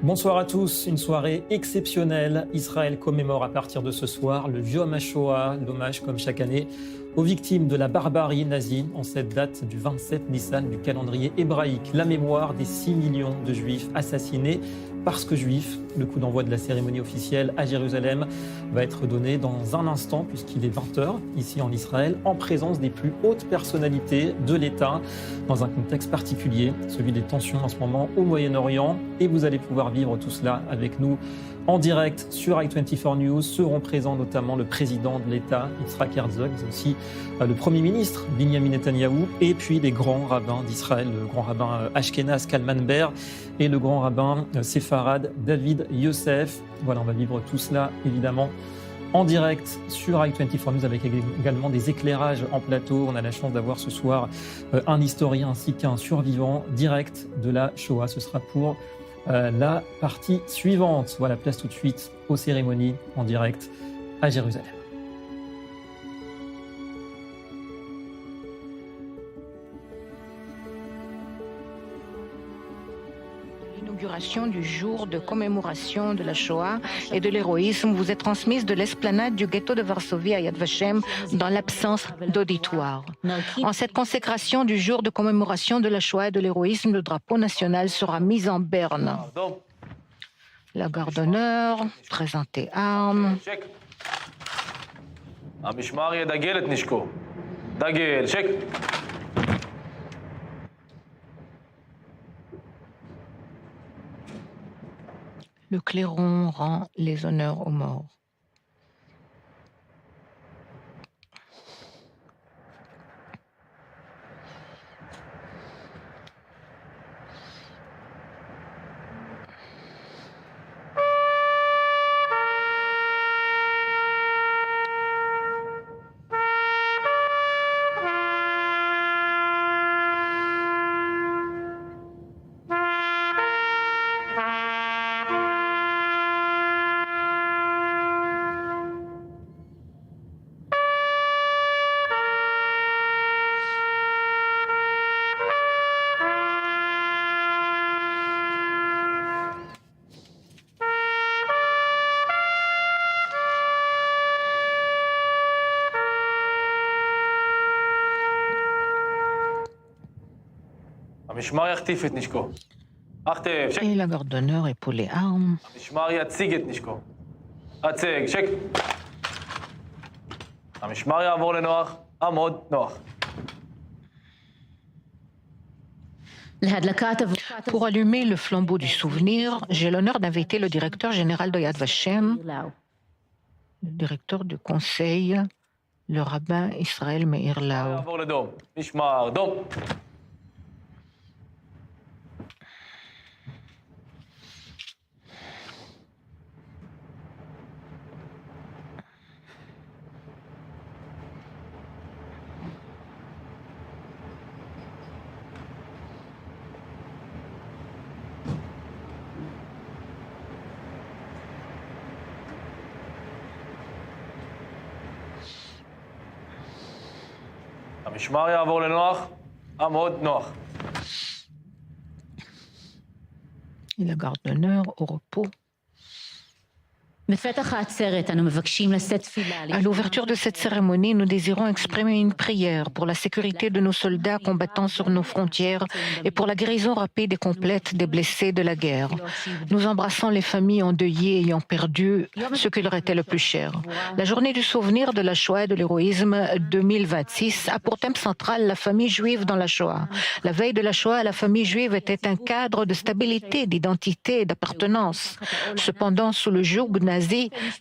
Bonsoir à tous, une soirée exceptionnelle. Israël commémore à partir de ce soir le Yom HaShoah, l'hommage comme chaque année aux victimes de la barbarie nazie en cette date du 27 Nissan du calendrier hébraïque. La mémoire des 6 millions de juifs assassinés parce que juifs. Le coup d'envoi de la cérémonie officielle à Jérusalem va être donné dans un instant puisqu'il est 20h ici en Israël en présence des plus hautes personnalités de l'État dans un contexte particulier, celui des tensions en ce moment au Moyen-Orient. Et vous allez pouvoir vivre tout cela avec nous en direct sur i24 News. Seront présents notamment le président de l'État, Yitzhak Herzog, mais aussi le Premier ministre, Binyamin Netanyahou, et puis les grands rabbins d'Israël, le grand rabbin Ashkenaz Kalman Ber et le grand rabbin séfarade David Yosef. Voilà, on va vivre tout cela évidemment en direct sur i24 News avec également des éclairages en plateau. On a la chance d'avoir ce soir un historien ainsi qu'un survivant direct de la Shoah. Ce sera pour la partie suivante. Voilà, place tout de suite aux cérémonies en direct à Jérusalem. L'inauguration du jour de commémoration de la Shoah et de l'héroïsme vous est transmise de l'esplanade du ghetto de Varsovie à Yad Vashem dans l'absence d'auditoire. En cette consécration du jour de commémoration de la Shoah et de l'héroïsme, le drapeau national sera mis en berne. La garde d'honneur, présentez armes. Le clairon rend les honneurs aux morts. Et la garde d'honneur épaule les armes. Pour allumer le flambeau du souvenir, j'ai l'honneur d'inviter le directeur général de Yad Vashem, le directeur du conseil, le rabbin Israël Meir Lau. Et la garde d'honneur au repos. À l'ouverture de cette cérémonie, nous désirons exprimer une prière pour la sécurité de nos soldats combattant sur nos frontières et pour la guérison rapide et complète des blessés de la guerre. Nous embrassons les familles endeuillées ayant perdu ce qui leur était le plus cher. La journée du souvenir de la Shoah et de l'héroïsme 2026 a pour thème central la famille juive dans la Shoah. La veille de la Shoah, la famille juive était un cadre de stabilité, d'identité et d'appartenance. Cependant, sous le joug nazi,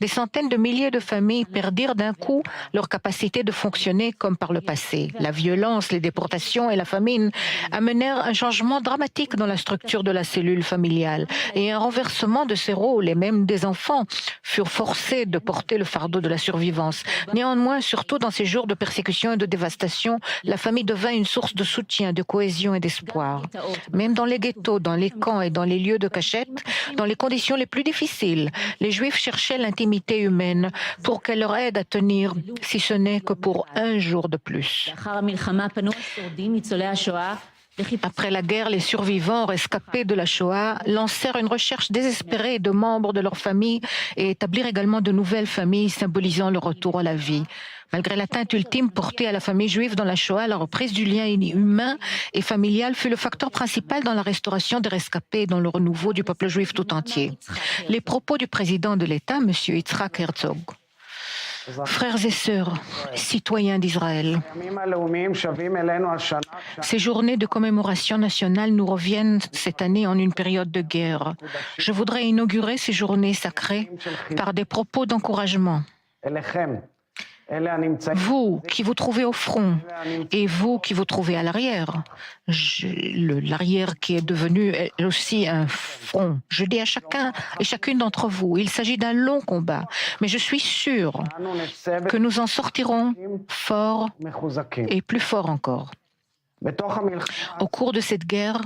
des centaines de milliers de familles perdirent d'un coup leur capacité de fonctionner comme par le passé. La violence, les déportations et la famine amenèrent un changement dramatique dans la structure de la cellule familiale et un renversement de ses rôles, et même des enfants furent forcés de porter le fardeau de la survivance. Néanmoins, surtout dans ces jours de persécution et de dévastation, la famille devint une source de soutien, de cohésion et d'espoir. Même dans les ghettos, dans les camps et dans les lieux de cachette, dans les conditions les plus difficiles, les Juifs cherchaient l'intimité humaine pour qu'elle leur aide à tenir, si ce n'est que pour un jour de plus. Après la guerre, les survivants rescapés de la Shoah lancèrent une recherche désespérée de membres de leur famille et établirent également de nouvelles familles symbolisant le retour à la vie. Malgré l'atteinte ultime portée à la famille juive dans la Shoah, la reprise du lien humain et familial fut le facteur principal dans la restauration des rescapés et dans le renouveau du peuple juif tout entier. Les propos du président de l'État, M. Yitzhak Herzog. Frères et sœurs, citoyens d'Israël, ces journées de commémoration nationale nous reviennent cette année en une période de guerre. Je voudrais inaugurer ces journées sacrées par des propos d'encouragement. Vous qui vous trouvez au front et vous qui vous trouvez à l'arrière, l'arrière qui est devenu aussi un front, je dis à chacun et chacune d'entre vous, il s'agit d'un long combat, mais je suis sûr que nous en sortirons forts et plus forts encore. Au cours de cette guerre,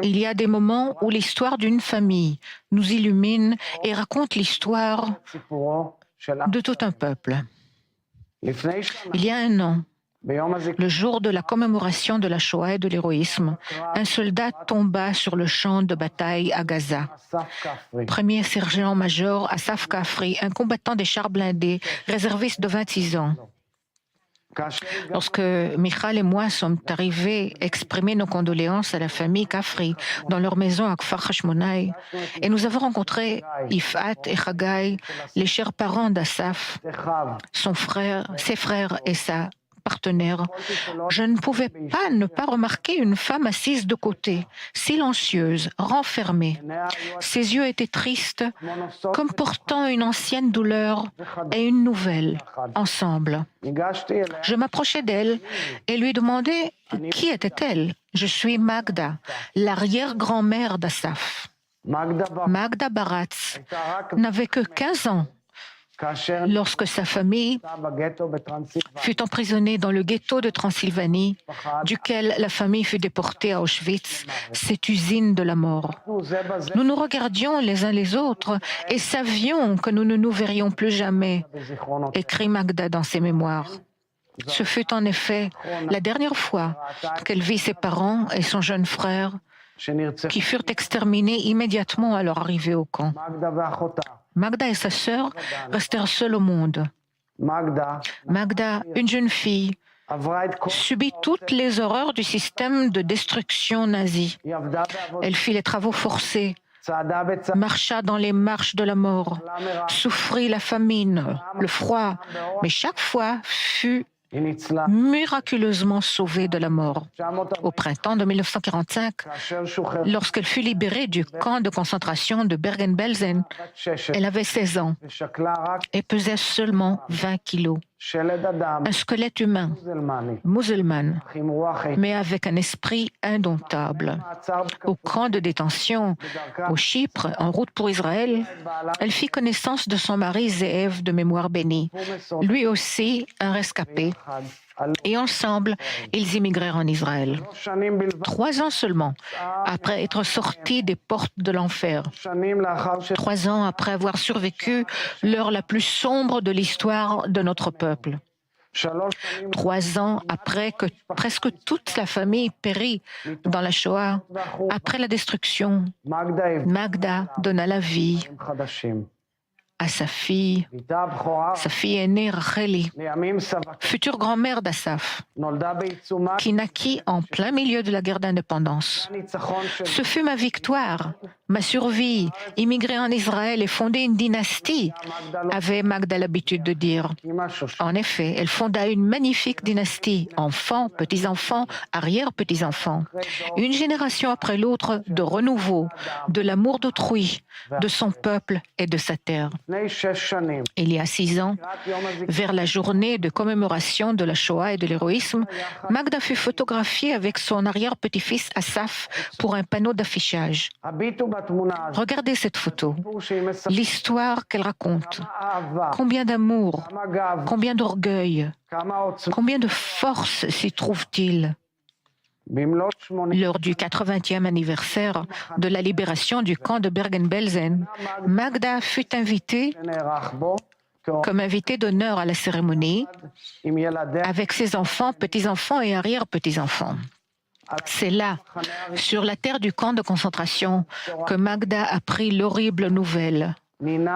il y a des moments où l'histoire d'une famille nous illumine et raconte l'histoire de tout un peuple. Il y a un an, le jour de la commémoration de la Shoah et de l'héroïsme, un soldat tomba sur le champ de bataille à Gaza. Premier sergent-major Asaf Kafri, un combattant des chars blindés, réserviste de 26 ans. Lorsque Michal et moi sommes arrivés exprimer nos condoléances à la famille Kafri dans leur maison à Kfar Hashmonai, et nous avons rencontré Ifat et Chagai, les chers parents d'Asaf, ses frères et sa partenaire, je ne pouvais pas ne pas remarquer une femme assise de côté, silencieuse, renfermée. Ses yeux étaient tristes, comme portant une ancienne douleur et une nouvelle, ensemble. Je m'approchai d'elle et lui demandai qui était-elle. Je suis Magda, l'arrière-grand-mère d'Asaf. Magda Baratz n'avait que 15 ans lorsque sa famille fut emprisonnée dans le ghetto de Transylvanie, duquel la famille fut déportée à Auschwitz, cette usine de la mort. Nous nous regardions les uns les autres et savions que nous ne nous verrions plus jamais, écrit Magda dans ses mémoires. Ce fut en effet la dernière fois qu'elle vit ses parents et son jeune frère qui furent exterminés immédiatement à leur arrivée au camp. Magda et sa sœur restèrent seules au monde. Magda, une jeune fille, subit toutes les horreurs du système de destruction nazi. Elle fit les travaux forcés, marcha dans les marches de la mort, souffrit la famine, le froid, mais chaque fois fut miraculeusement sauvée de la mort. Au printemps de 1945, lorsqu'elle fut libérée du camp de concentration de Bergen-Belsen, elle avait 16 ans et pesait seulement 20 kilos. Un squelette humain, musulman, mais avec un esprit indomptable. Au camp de détention, au Chypre, en route pour Israël, elle fit connaissance de son mari Zeev de mémoire bénie, lui aussi un rescapé. Et ensemble, ils immigrèrent en Israël. 3 ans seulement après être sortis des portes de l'enfer. 3 ans après avoir survécu l'heure la plus sombre de l'histoire de notre peuple. 3 ans après que presque toute la famille périt dans la Shoah, après la destruction, Magda donna la vie à sa fille aînée Racheli, future grand-mère d'Asaf, qui naquit en plein milieu de la guerre d'indépendance. Ce fut ma victoire, ma survie, immigrer en Israël et fonder une dynastie, avait Magda l'habitude de dire. En effet, elle fonda une magnifique dynastie, enfants, petits-enfants, arrière-petits-enfants. Une génération après l'autre de renouveau, de l'amour d'autrui, de son peuple et de sa terre. Il y a 6 ans, vers la journée de commémoration de la Shoah et de l'héroïsme, Magda fut photographiée avec son arrière-petit-fils Asaf pour un panneau d'affichage. Regardez cette photo, l'histoire qu'elle raconte. Combien d'amour, combien d'orgueil, combien de force s'y trouve-t-il? Lors du 80e anniversaire de la libération du camp de Bergen-Belsen, Magda fut invitée comme invitée d'honneur à la cérémonie avec ses enfants, petits-enfants et arrière-petits-enfants. C'est là, sur la terre du camp de concentration, que Magda a pris l'horrible nouvelle.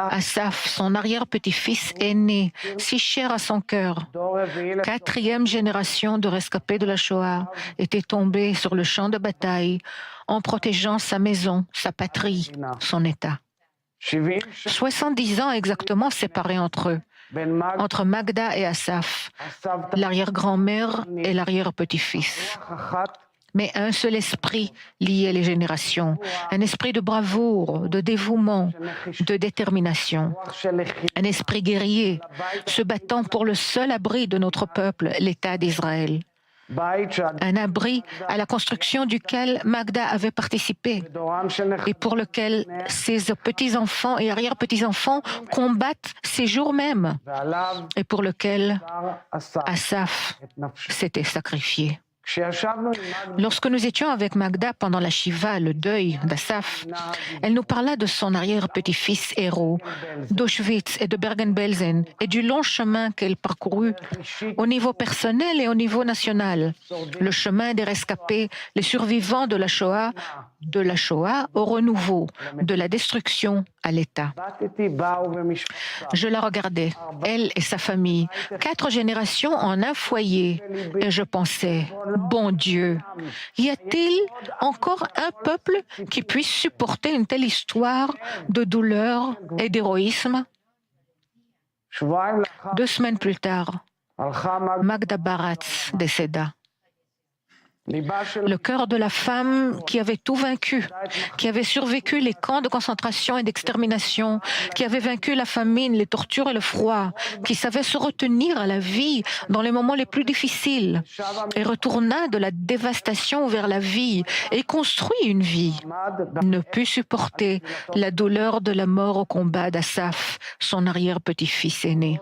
Asaph, son arrière-petit-fils aîné, si cher à son cœur, 4e génération de rescapés de la Shoah, était tombé sur le champ de bataille en protégeant sa maison, sa patrie, son État. 70 ans exactement séparés entre eux, entre Magda et Asaph, l'arrière-grand-mère et l'arrière-petit-fils. Mais un seul esprit liait les générations, un esprit de bravoure, de dévouement, de détermination, un esprit guerrier, se battant pour le seul abri de notre peuple, l'État d'Israël. Un abri à la construction duquel Magda avait participé et pour lequel ses petits-enfants et arrière-petits-enfants combattent ces jours même et pour lequel Asaph s'était sacrifié. Lorsque nous étions avec Magda pendant la Shiva, le deuil d'Asaph, elle nous parla de son arrière-petit-fils héros, d'Auschwitz et de Bergen-Belsen et du long chemin qu'elle parcourut au niveau personnel et au niveau national, le chemin des rescapés, les survivants de la Shoah au renouveau, de la destruction à l'État. Je la regardais, elle et sa famille, 4 générations en un foyer, et je pensais, bon Dieu, y a-t-il encore un peuple qui puisse supporter une telle histoire de douleur et d'héroïsme? 2 semaines plus tard, Magda Baratz décéda. Le cœur de la femme qui avait tout vaincu, qui avait survécu les camps de concentration et d'extermination, qui avait vaincu la famine, les tortures et le froid, qui savait se retenir à la vie dans les moments les plus difficiles, et retourna de la dévastation vers la vie et construit une vie, ne put supporter la douleur de la mort au combat d'Asaph, son arrière-petit-fils aîné.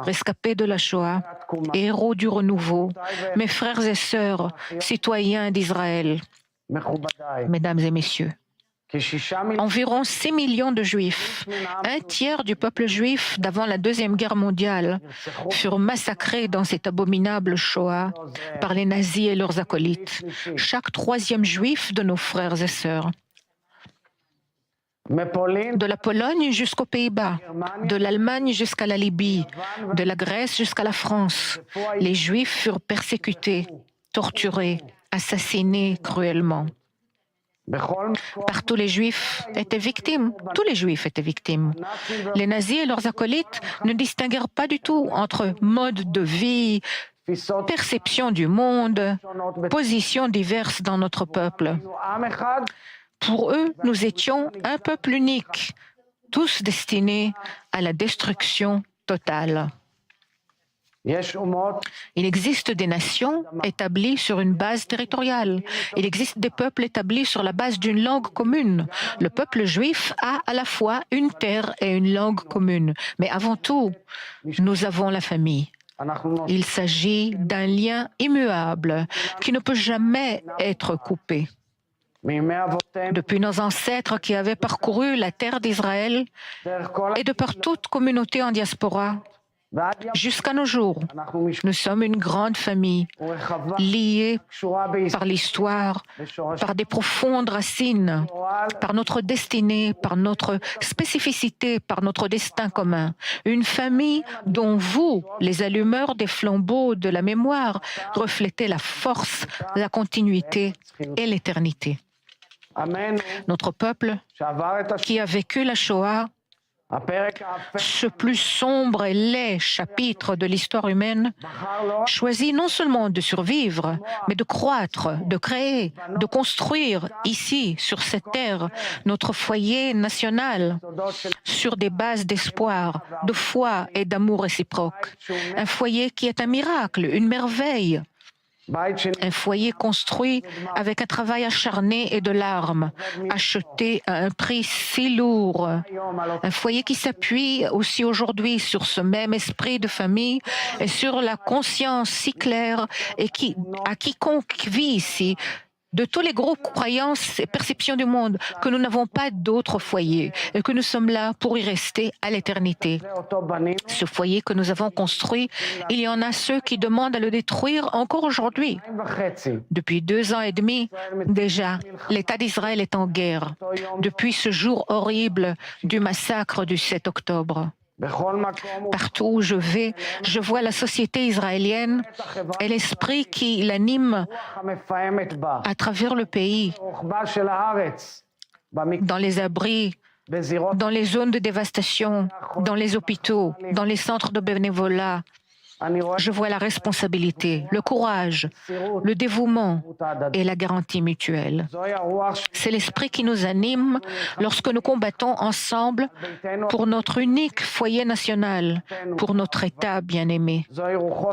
Rescapé de la Shoah, héros du renouveau, mes frères et sœurs, citoyens d'Israël, mesdames et messieurs, environ 6 millions de Juifs, un tiers du peuple juif d'avant la Deuxième Guerre mondiale, furent massacrés dans cette abominable Shoah par les nazis et leurs acolytes, chaque 3e Juif de nos frères et sœurs. De la Pologne jusqu'aux Pays-Bas, de l'Allemagne jusqu'à la Libye, de la Grèce jusqu'à la France, les Juifs furent persécutés, torturés, assassinés cruellement. Partout les Juifs étaient victimes, tous les Juifs étaient victimes. Les nazis et leurs acolytes ne distinguèrent pas du tout entre mode de vie, perception du monde, positions diverses dans notre peuple. Pour eux, nous étions un peuple unique, tous destinés à la destruction totale. Il existe des nations établies sur une base territoriale. Il existe des peuples établis sur la base d'une langue commune. Le peuple juif a à la fois une terre et une langue commune. Mais avant tout, nous avons la famille. Il s'agit d'un lien immuable qui ne peut jamais être coupé. Depuis nos ancêtres qui avaient parcouru la terre d'Israël et de par toute communauté en diaspora, jusqu'à nos jours, nous sommes une grande famille, liée par l'histoire, par des profondes racines, par notre destinée, par notre spécificité, par notre destin commun. Une famille dont vous, les allumeurs des flambeaux de la mémoire, reflétez la force, la continuité et l'éternité. Notre peuple, qui a vécu la Shoah, ce plus sombre et laid chapitre de l'histoire humaine, choisit non seulement de survivre, mais de croître, de créer, de construire ici, sur cette terre, notre foyer national, sur des bases d'espoir, de foi et d'amour réciproque. Un foyer qui est un miracle, une merveille. Un foyer construit avec un travail acharné et de larmes, acheté à un prix si lourd. Un foyer qui s'appuie aussi aujourd'hui sur ce même esprit de famille et sur la conscience si claire et qui, à quiconque vit ici, de tous les groupes croyances et perceptions du monde, que nous n'avons pas d'autre foyer et que nous sommes là pour y rester à l'éternité. Ce foyer que nous avons construit, il y en a ceux qui demandent à le détruire encore aujourd'hui. Depuis 2 ans et demi, déjà, l'État d'Israël est en guerre, depuis ce jour horrible du massacre du 7 octobre. Partout où je vais, je vois la société israélienne et l'esprit qui l'anime à travers le pays, dans les abris, dans les zones de dévastation, dans les hôpitaux, dans les centres de bénévolat. Je vois la responsabilité, le courage, le dévouement et la garantie mutuelle. C'est l'esprit qui nous anime lorsque nous combattons ensemble pour notre unique foyer national, pour notre État bien-aimé.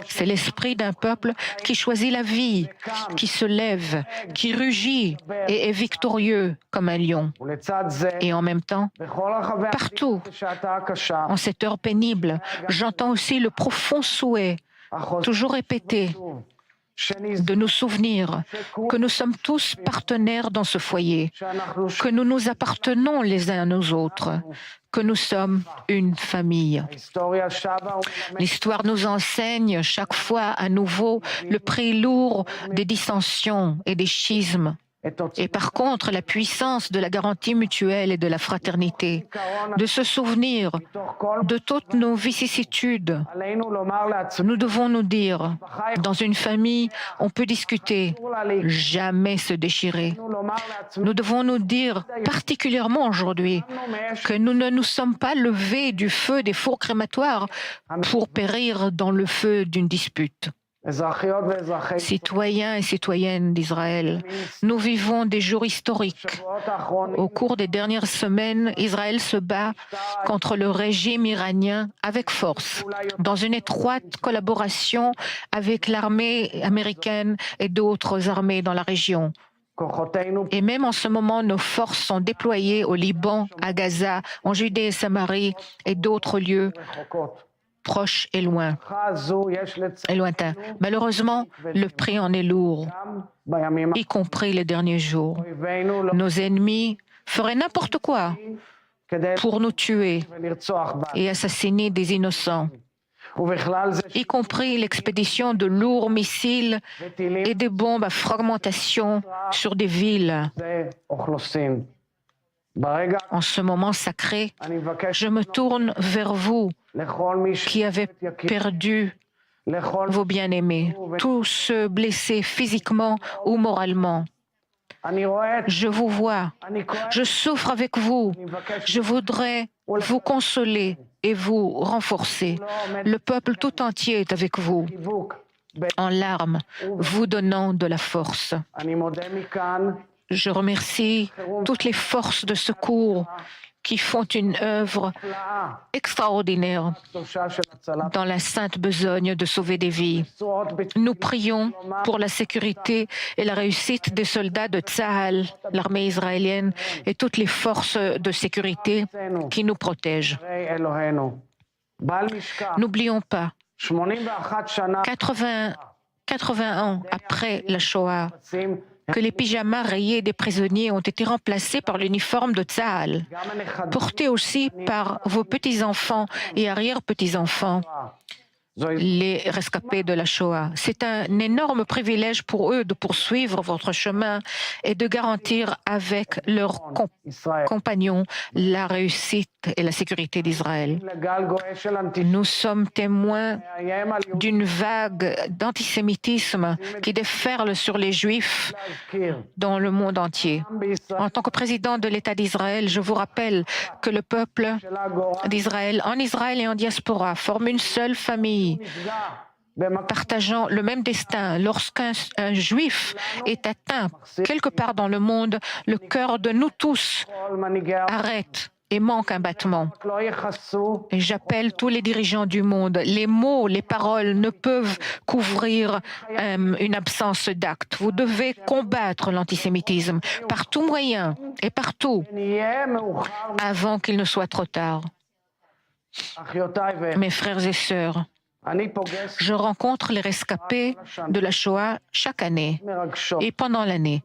C'est l'esprit d'un peuple qui choisit la vie, qui se lève, qui rugit et est victorieux comme un lion. Et en même temps, partout, en cette heure pénible, j'entends aussi le profond souhait toujours répété, de nous souvenir que nous sommes tous partenaires dans ce foyer, que nous nous appartenons les uns aux autres, que nous sommes une famille. L'histoire nous enseigne chaque fois à nouveau le prix lourd des dissensions et des schismes. Et par contre, la puissance de la garantie mutuelle et de la fraternité, de se souvenir de toutes nos vicissitudes. Nous devons nous dire, dans une famille, on peut discuter, jamais se déchirer. Nous devons nous dire, particulièrement aujourd'hui, que nous ne nous sommes pas levés du feu des fours crématoires pour périr dans le feu d'une dispute. Citoyens et citoyennes d'Israël, nous vivons des jours historiques. Au cours des dernières semaines, Israël se bat contre le régime iranien avec force, dans une étroite collaboration avec l'armée américaine et d'autres armées dans la région. Et même en ce moment, nos forces sont déployées au Liban, à Gaza, en Judée et Samarie et d'autres lieux proches et lointains. Malheureusement, le prix en est lourd, y compris les derniers jours. Nos ennemis feraient n'importe quoi pour nous tuer et assassiner des innocents, y compris l'expédition de lourds missiles et des bombes à fragmentation sur des villes. En ce moment sacré, je me tourne vers vous qui avez perdu vos bien-aimés, tous ceux blessés physiquement ou moralement. Je vous vois, je souffre avec vous, je voudrais vous consoler et vous renforcer. Le peuple tout entier est avec vous, en larmes, vous donnant de la force. Je remercie toutes les forces de secours qui font une œuvre extraordinaire dans la sainte besogne de sauver des vies. Nous prions pour la sécurité et la réussite des soldats de Tsahal, l'armée israélienne, et toutes les forces de sécurité qui nous protègent. N'oublions pas, 80 ans après la Shoah, que les pyjamas rayés des prisonniers ont été remplacés par l'uniforme de Tsahal, porté aussi par vos petits-enfants et arrière-petits-enfants, les rescapés de la Shoah. C'est un énorme privilège pour eux de poursuivre votre chemin et de garantir avec leurs compagnons la réussite et la sécurité d'Israël. Nous sommes témoins d'une vague d'antisémitisme qui déferle sur les Juifs dans le monde entier. En tant que président de l'État d'Israël, je vous rappelle que le peuple d'Israël, en Israël et en diaspora, forme une seule famille, partageant le même destin. Lorsqu'un juif est atteint quelque part dans le monde, le cœur de nous tous arrête et manque un battement. Et j'appelle tous les dirigeants du monde. Les mots, les paroles ne peuvent couvrir une absence d'acte. Vous devez combattre l'antisémitisme par tout moyen et partout avant qu'il ne soit trop tard. Mes frères et sœurs, Je rencontre les rescapés de la Shoah chaque année et pendant l'année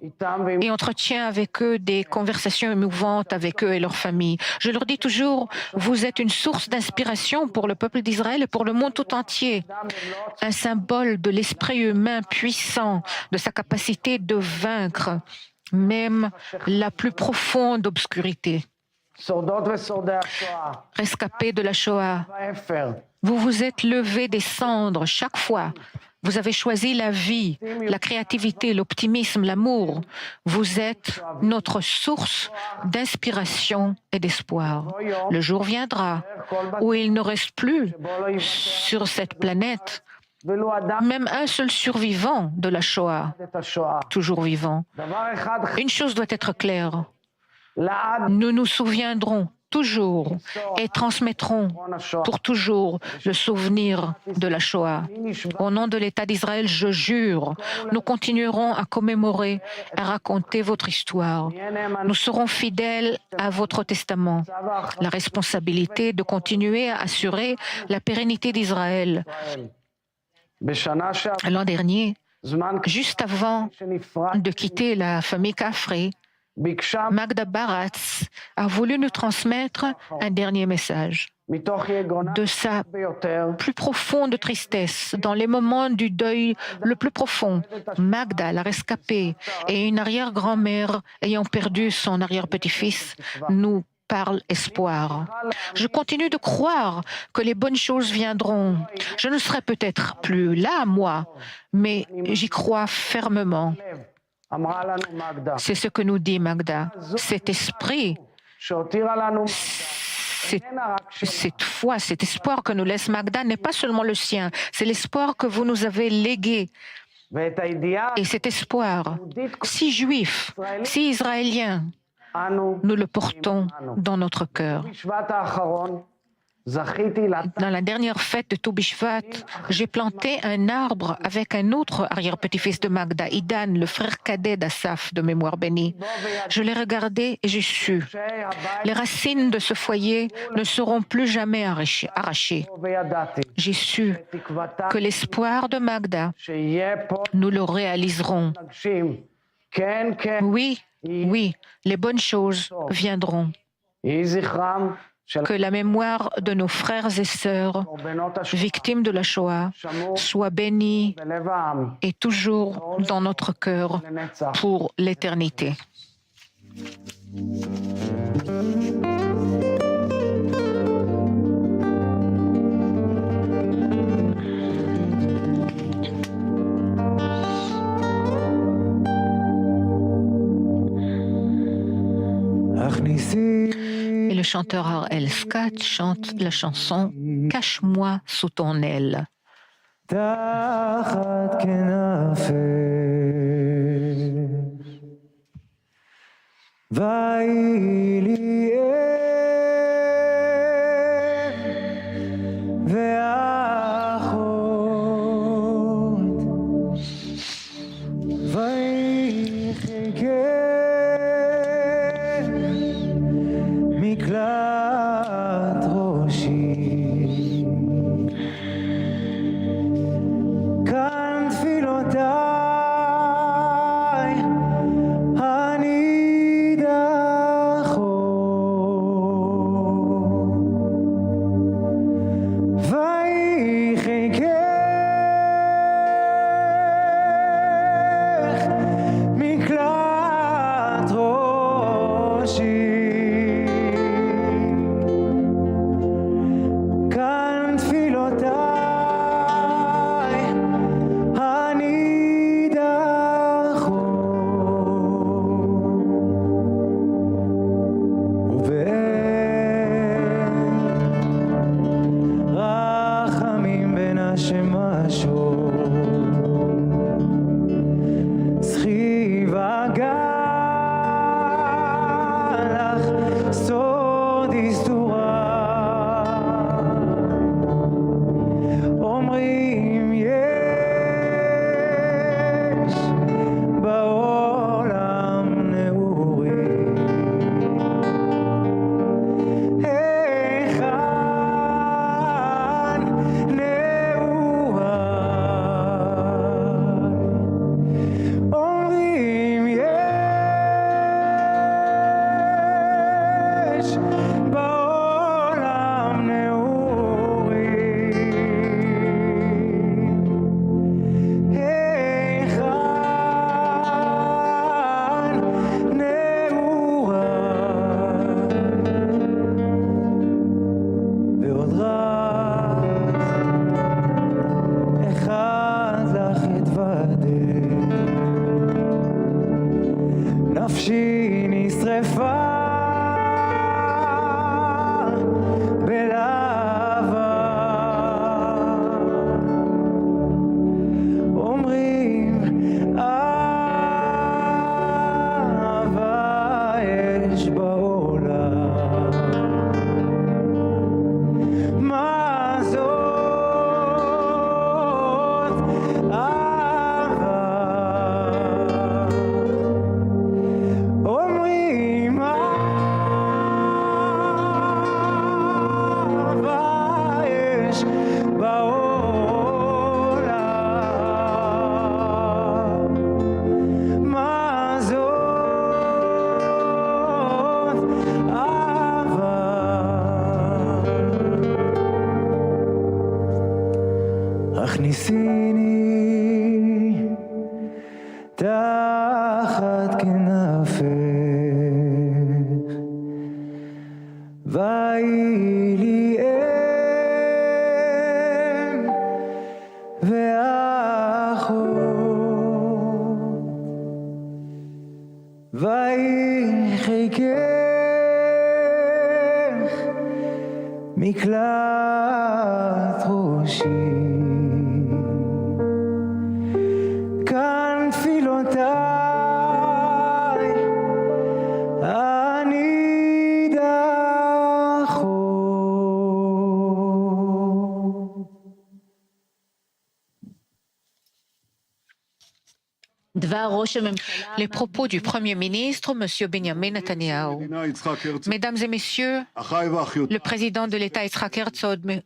et entretiens avec eux des conversations émouvantes avec eux et leurs familles. Je leur dis toujours, vous êtes une source d'inspiration pour le peuple d'Israël et pour le monde tout entier, un symbole de l'esprit humain puissant, de sa capacité de vaincre même la plus profonde obscurité. Rescapés de la Shoah, vous vous êtes levés des cendres chaque fois. Vous avez choisi la vie, la créativité, l'optimisme, l'amour. Vous êtes notre source d'inspiration et d'espoir. Le jour viendra où il ne reste plus sur cette planète même un seul survivant de la Shoah, toujours vivant. Une chose doit être claire. Nous nous souviendrons toujours et transmettrons pour toujours le souvenir de la Shoah. Au nom de l'État d'Israël, je jure, nous continuerons à commémorer, à raconter votre histoire. Nous serons fidèles à votre testament. La responsabilité de continuer à assurer la pérennité d'Israël. L'an dernier, juste avant de quitter la famille Kafré, Magda Baratz a voulu nous transmettre un dernier message. De sa plus profonde tristesse, dans les moments du deuil le plus profond, Magda, la rescapée, et une arrière-grand-mère ayant perdu son arrière-petit-fils, nous parle espoir. Je continue de croire que les bonnes choses viendront. Je ne serai peut-être plus là, moi, mais j'y crois fermement. C'est ce que nous dit Magda. Cet esprit, cette foi, cet espoir que nous laisse Magda n'est pas seulement le sien, c'est l'espoir que vous nous avez légué. Et cet espoir, si juif, si israélien, nous le portons dans notre cœur. Dans la dernière fête de Toubishvat, j'ai planté un arbre avec un autre arrière-petit-fils de Magda, Idan, le frère cadet d'Assaf, de mémoire bénie. Je l'ai regardé et j'ai su. Les racines de ce foyer ne seront plus jamais arrachées. J'ai su que l'espoir de Magda, nous le réaliserons. Oui, oui, les bonnes choses viendront. Que la mémoire de nos frères et sœurs victimes de la Shoah soit bénie et toujours dans notre cœur pour l'éternité. Et le chanteur Harel Scott chante la chanson « Cache-moi sous ton aile ». אני דחו הכניסיני תחת כנפך ויהי לי אם ואחות ויהי חיקך מקלט ראשי כאן תפילותיי הנידחות. Les propos du Premier ministre, M. Benjamin Netanyahu. Mesdames et Messieurs, le président de l'État Yitzhak Herzog,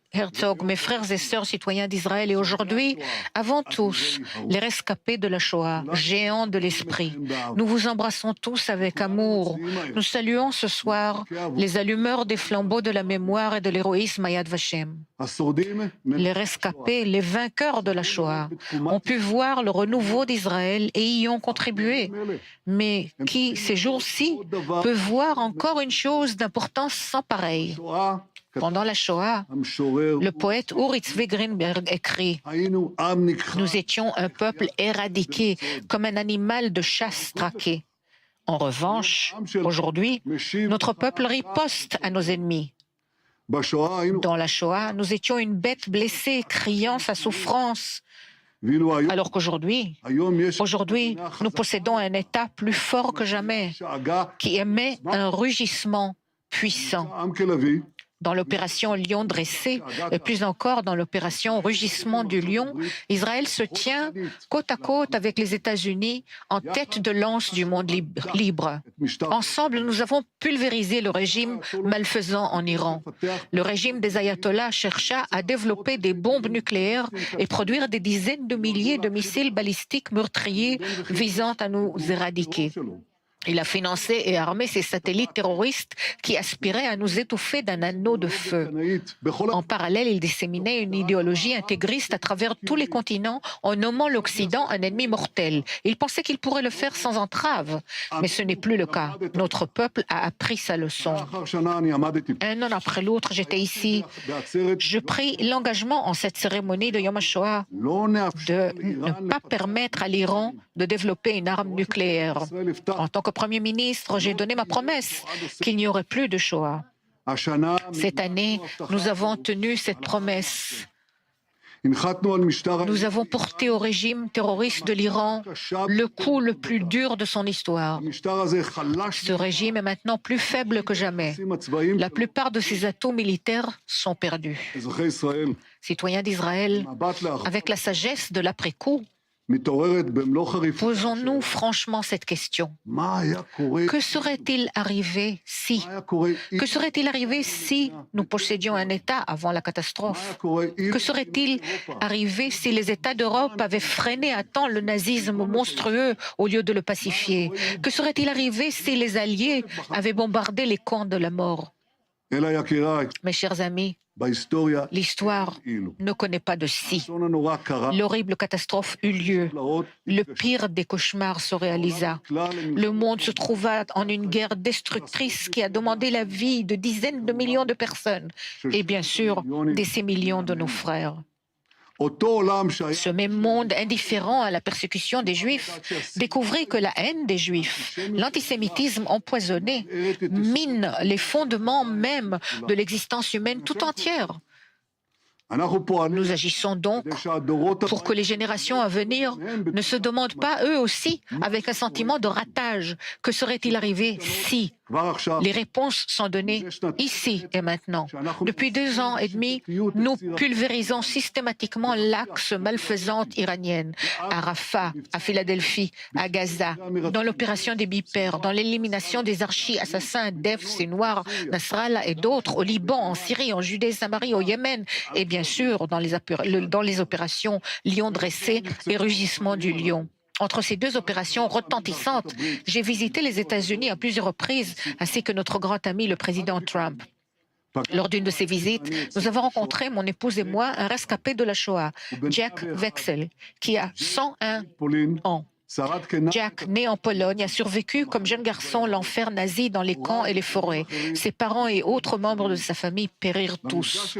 mes frères et sœurs citoyens d'Israël et aujourd'hui, avant tous, les rescapés de la Shoah, géants de l'esprit, nous vous embrassons tous avec amour. Nous saluons ce soir les allumeurs des flambeaux de la mémoire et de l'héroïsme à Yad Vashem. Les rescapés, les vainqueurs de la Shoah, ont pu voir le renouveau d'Israël et y ont contribué, mais qui, ces jours-ci, peut voir encore une chose d'importance sans pareille. Pendant la Shoah, le poète Uri Tzvi Greenberg écrit « Nous étions un peuple éradiqué, comme un animal de chasse traqué. En revanche, aujourd'hui, notre peuple riposte à nos ennemis. Dans la Shoah, nous étions une bête blessée, criant sa souffrance. Alors qu'aujourd'hui, nous possédons un État plus fort que jamais, qui émet un rugissement puissant. Dans l'opération Lion dressé, et plus encore dans l'opération Rugissement du Lion, Israël se tient côte à côte avec les États-Unis en tête de lance du monde libre. Ensemble, nous avons pulvérisé le régime malfaisant en Iran. Le régime des ayatollahs chercha à développer des bombes nucléaires et produire des dizaines de milliers de missiles balistiques meurtriers visant à nous éradiquer. Il a financé et armé ces satellites terroristes qui aspiraient à nous étouffer d'un anneau de feu. En parallèle, il disséminait une idéologie intégriste à travers tous les continents en nommant l'Occident un ennemi mortel. Il pensait qu'il pourrait le faire sans entrave, mais ce n'est plus le cas. Notre peuple a appris sa leçon. Un an après l'autre, j'étais ici. Je pris l'engagement en cette cérémonie de Yom HaShoah de ne pas permettre à l'Iran de développer une arme nucléaire. En tant que Premier ministre, j'ai donné ma promesse qu'il n'y aurait plus de Shoah. Cette année, nous avons tenu cette promesse. Nous avons porté au régime terroriste de l'Iran le coup le plus dur de son histoire. Ce régime est maintenant plus faible que jamais. La plupart de ses atouts militaires sont perdus. Citoyens d'Israël, avec la sagesse de l'après-coup, posons-nous franchement cette question. Que serait-il arrivé si nous possédions un État avant la catastrophe? Que serait-il arrivé si les États d'Europe avaient freiné à temps le nazisme monstrueux au lieu de le pacifier? Que serait-il arrivé si les Alliés avaient bombardé les camps de la mort? Mes chers amis, l'histoire ne connaît pas de si. L'horrible catastrophe eut lieu. Le pire des cauchemars se réalisa. Le monde se trouva en une guerre destructrice qui a demandé la vie de dizaines de millions de personnes et bien sûr de ces millions de nos frères. Ce même monde indifférent à la persécution des Juifs découvrit que la haine des Juifs, l'antisémitisme empoisonné, mine les fondements même de l'existence humaine tout entière. Nous agissons donc pour que les générations à venir ne se demandent pas eux aussi, avec un sentiment de ratage, que serait-il arrivé si. Les réponses sont données ici et maintenant. Depuis 2 ans et demi, nous pulvérisons systématiquement l'axe malfaisante iranienne, à Rafah, à Philadelphie, à Gaza, dans l'opération des Bipères, dans l'élimination des archi-assassins d'Efs et Noirs, Nasrallah et d'autres, au Liban, en Syrie, en Judée, Samarie, au Yémen, et bien sûr dans les opérations Lion dressé et Rugissement du lion. Entre ces 2 opérations retentissantes, j'ai visité les États-Unis à plusieurs reprises, ainsi que notre grand ami, le président Trump. Lors d'une de ces visites, nous avons rencontré, mon épouse et moi, un rescapé de la Shoah, Jack Wexel, qui a 101 ans. Jack, né en Pologne, a survécu comme jeune garçon l'enfer nazi dans les camps et les forêts. Ses parents et autres membres de sa famille périrent tous.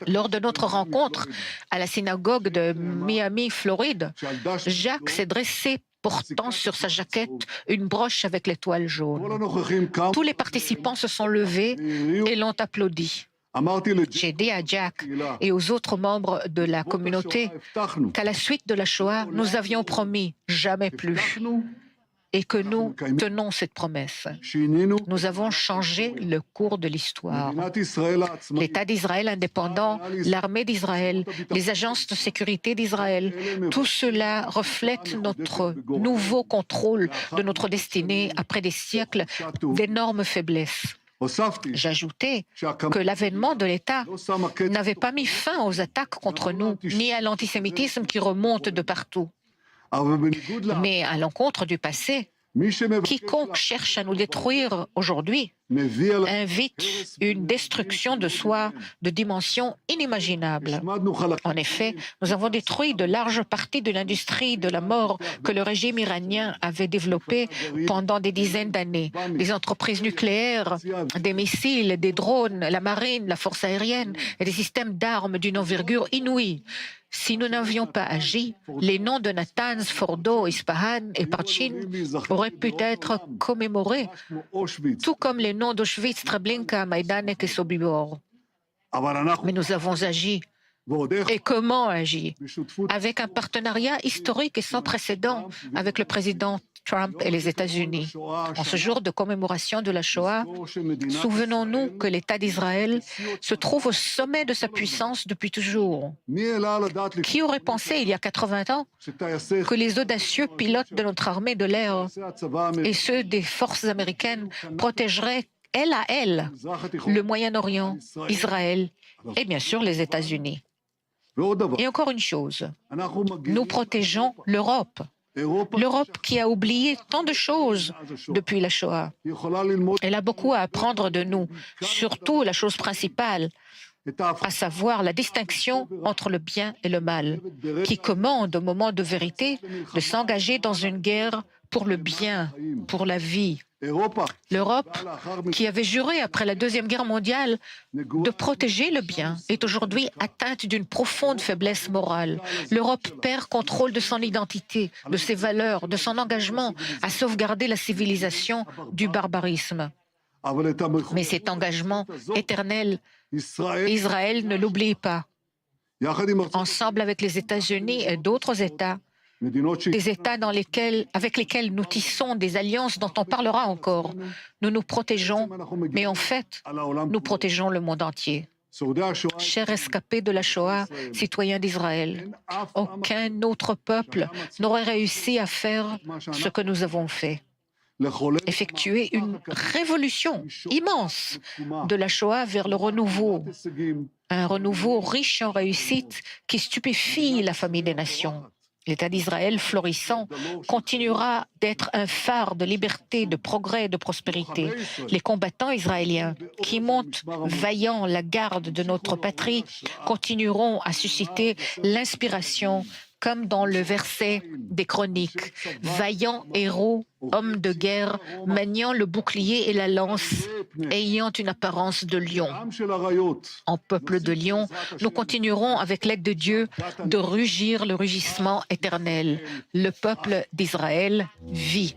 Lors de notre rencontre à la synagogue de Miami, Floride, Jacques s'est dressé portant sur sa jaquette une broche avec l'étoile jaune. Tous les participants se sont levés et l'ont applaudi. J'ai dit à Jack et aux autres membres de la communauté qu'à la suite de la Shoah, nous avions promis jamais plus et que nous tenons cette promesse. Nous avons changé le cours de l'histoire. L'État d'Israël indépendant, l'armée d'Israël, les agences de sécurité d'Israël, tout cela reflète notre nouveau contrôle de notre destinée après des siècles d'énormes faiblesses. J'ajoutais que l'avènement de l'État n'avait pas mis fin aux attaques contre nous, ni à l'antisémitisme qui remonte de partout. Mais à l'encontre du passé, quiconque cherche à nous détruire aujourd'hui invite une destruction de soi de dimension inimaginable. En effet, nous avons détruit de larges parties de l'industrie de la mort que le régime iranien avait développée pendant des dizaines d'années. Des entreprises nucléaires, des missiles, des drones, la marine, la force aérienne et des systèmes d'armes d'une envergure inouïe. Si nous n'avions pas agi, les noms de Natanz, Fordo, Ispahan et Parchin auraient pu être commémorés, tout comme les noms d'Auschwitz, Treblinka, Maïdanek et Sobibor. Mais nous avons agi. Et comment agir? Avec un partenariat historique et sans précédent avec le président Trump et les États-Unis. En ce jour de commémoration de la Shoah, souvenons-nous que l'État d'Israël se trouve au sommet de sa puissance depuis toujours. Qui aurait pensé, il y a 80 ans, que les audacieux pilotes de notre armée de l'air et ceux des forces américaines protégeraient aile à aile le Moyen-Orient, Israël et bien sûr les États-Unis? Et encore une chose, nous protégeons l'Europe. L'Europe qui a oublié tant de choses depuis la Shoah. Elle a beaucoup à apprendre de nous, surtout la chose principale, à savoir la distinction entre le bien et le mal, qui commande au moment de vérité de s'engager dans une guerre pour le bien, pour la vie. L'Europe, qui avait juré après la Deuxième Guerre mondiale de protéger le bien, est aujourd'hui atteinte d'une profonde faiblesse morale. L'Europe perd contrôle de son identité, de ses valeurs, de son engagement à sauvegarder la civilisation du barbarisme. Mais cet engagement éternel, Israël ne l'oublie pas. Ensemble avec les États-Unis et d'autres États, des États avec lesquels nous tissons des alliances dont on parlera encore. Nous nous protégeons, mais en fait, nous protégeons le monde entier. Chers rescapés de la Shoah, citoyens d'Israël, aucun autre peuple n'aurait réussi à faire ce que nous avons fait. Effectuer une révolution immense de la Shoah vers le renouveau, un renouveau riche en réussite qui stupéfie la famille des nations. L'État d'Israël florissant continuera d'être un phare de liberté, de progrès et de prospérité. Les combattants israéliens qui montent vaillants la garde de notre patrie continueront à susciter l'inspiration comme dans le verset des Chroniques. Vaillant héros, homme de guerre, maniant le bouclier et la lance, ayant une apparence de lion. En peuple de lion, nous continuerons avec l'aide de Dieu de rugir le rugissement éternel. Le peuple d'Israël vit.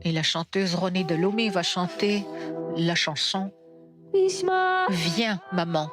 Et la chanteuse Ronnie Delhomme va chanter la chanson « Viens, maman ».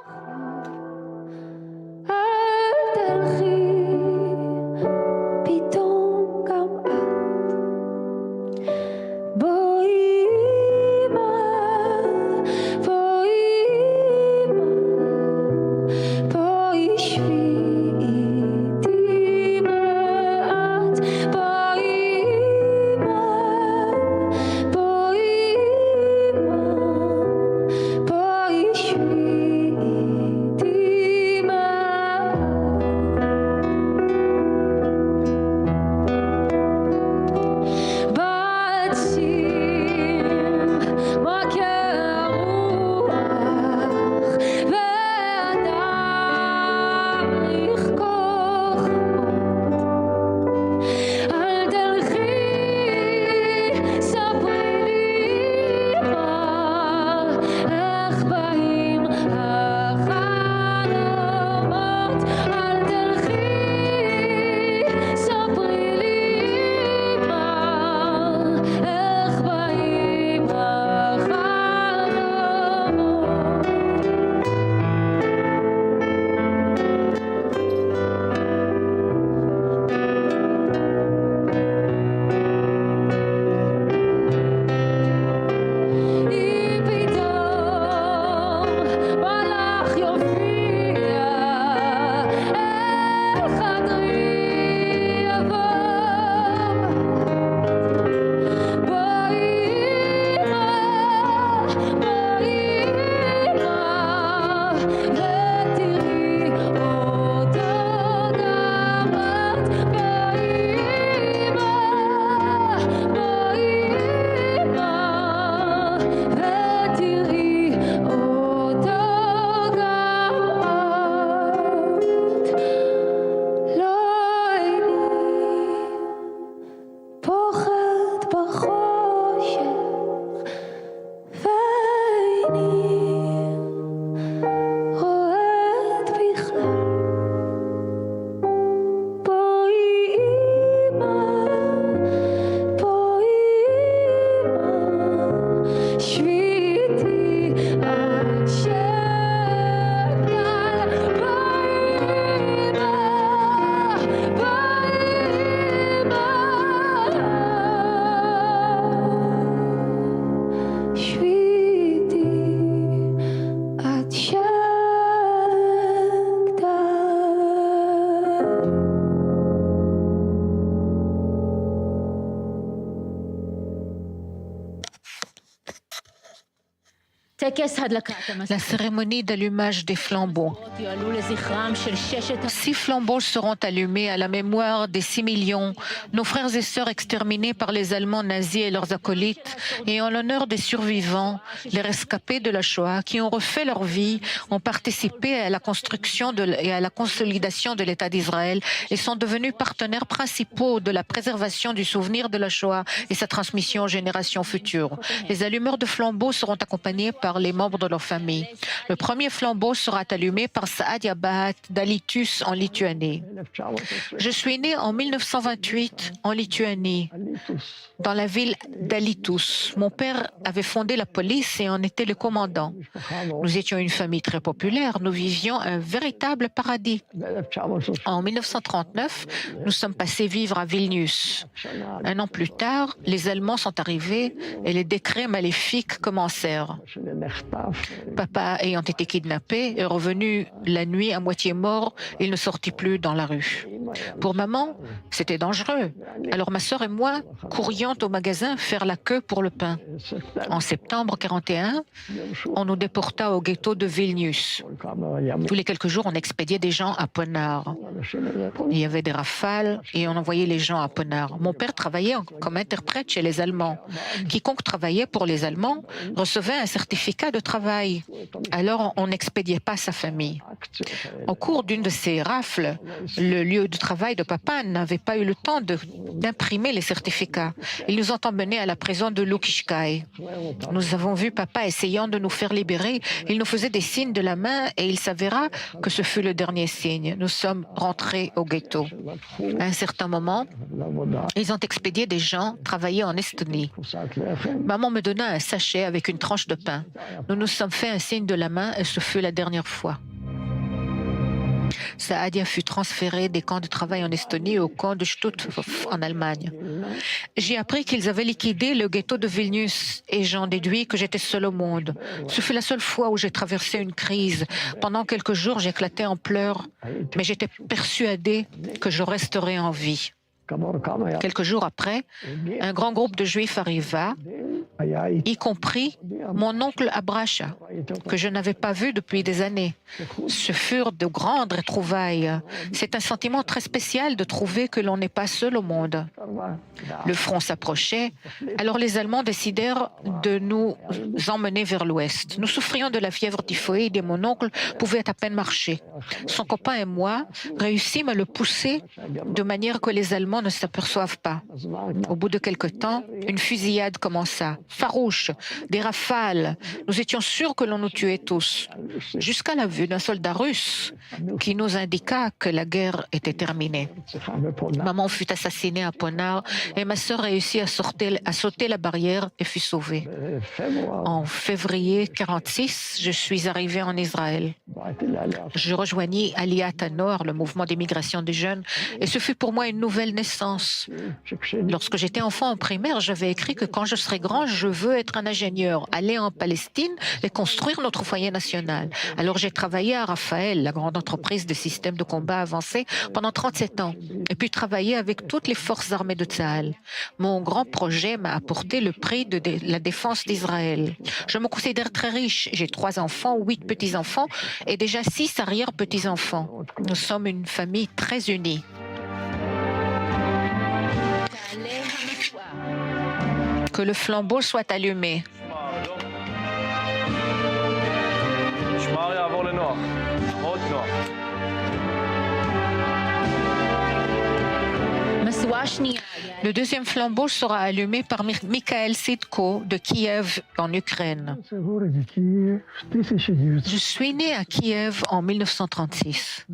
La cérémonie d'allumage des flambeaux. 6 flambeaux seront allumés à la mémoire des 6 millions, nos frères et sœurs exterminés par les Allemands nazis et leurs acolytes, et en l'honneur des survivants, les rescapés de la Shoah, qui ont refait leur vie, ont participé à la construction et à la consolidation de l'État d'Israël et sont devenus partenaires principaux de la préservation du souvenir de la Shoah et sa transmission aux générations futures. Les allumeurs de flambeaux seront accompagnés par les membres de leur famille. Le premier flambeau sera allumé par Saadia Bahat d'Alytus en Lituanie. Je suis né en 1928 en Lituanie, dans la ville d'Alytus. Mon père avait fondé la police et en était le commandant. Nous étions une famille très populaire. Nous vivions un véritable paradis. En 1939, nous sommes passés vivre à Vilnius. 1 an plus tard, les Allemands sont arrivés et les décrets maléfiques commencèrent. Papa ayant été kidnappé est revenu la nuit à moitié mort, il ne sortit plus dans la rue. Pour maman, c'était dangereux. Alors ma sœur et moi courions au magasin faire la queue pour le pain. En septembre 1941, on nous déporta au ghetto de Vilnius. Tous les quelques jours, on expédiait des gens à Ponard. Il y avait des rafales et on envoyait les gens à Ponard. Mon père travaillait comme interprète chez les Allemands. Quiconque travaillait pour les Allemands recevait un certificat de travail. Alors, on n'expédiait pas sa famille. Au cours d'une de ces rafles, le lieu de travail de papa n'avait pas eu le temps d'imprimer les certificats. Ils nous ont emmenés à la prison de Lukishkai. Nous avons vu papa essayant de nous faire libérer. Il nous faisait des signes de la main et il s'avéra que ce fut le dernier signe. Nous sommes rentrés au ghetto. À un certain moment, ils ont expédié des gens travailler en Estonie. Maman me donna un sachet avec une tranche de pain. Nous nous sommes fait un signe de la main et ce fut la dernière fois. Saadia fut transféré des camps de travail en Estonie au camp de Stutthof en Allemagne. J'ai appris qu'ils avaient liquidé le ghetto de Vilnius et j'en déduis que j'étais seule au monde. Ce fut la seule fois où j'ai traversé une crise. Pendant quelques jours, j'éclatais en pleurs, mais j'étais persuadée que je resterais en vie. Quelques jours après, un grand groupe de Juifs arriva, y compris mon oncle Abracha, que je n'avais pas vu depuis des années. Ce furent de grandes retrouvailles. C'est un sentiment très spécial de trouver que l'on n'est pas seul au monde. Le front s'approchait, alors les Allemands décidèrent de nous emmener vers l'ouest. Nous souffrions de la fièvre typhoïde et mon oncle pouvait à peine marcher. Son copain et moi réussîmes à le pousser de manière que les Allemands ne s'aperçoivent pas. Au bout de quelque temps, une fusillade commença. Farouche, des rafales. Nous étions sûrs que l'on nous tuait tous. Jusqu'à la vue d'un soldat russe qui nous indiqua que la guerre était terminée. Maman fut assassinée à Ponard et ma sœur réussit à sauter la barrière et fut sauvée. En février 1946, je suis arrivée en Israël. Je rejoignis Aliyat HaNoar, le mouvement d'émigration des jeunes, et ce fut pour moi une nouvelle naissance. Lorsque j'étais enfant en primaire, j'avais écrit que quand je serai grand, je veux être un ingénieur, aller en Palestine et construire notre foyer national. Alors j'ai travaillé à Raphaël, la grande entreprise de systèmes de combat avancés, pendant 37 ans, et puis travaillé avec toutes les forces armées de Tsahal. Mon grand projet m'a apporté le prix de la défense d'Israël. Je me considère très riche. J'ai 3 enfants, 8 petits-enfants et déjà 6 arrière-petits-enfants. Nous sommes une famille très unie. Que le flambeau soit allumé. Le deuxième flambeau sera allumé par Mikhail Sitko de Kiev en Ukraine. Je suis né à Kiev en 1936.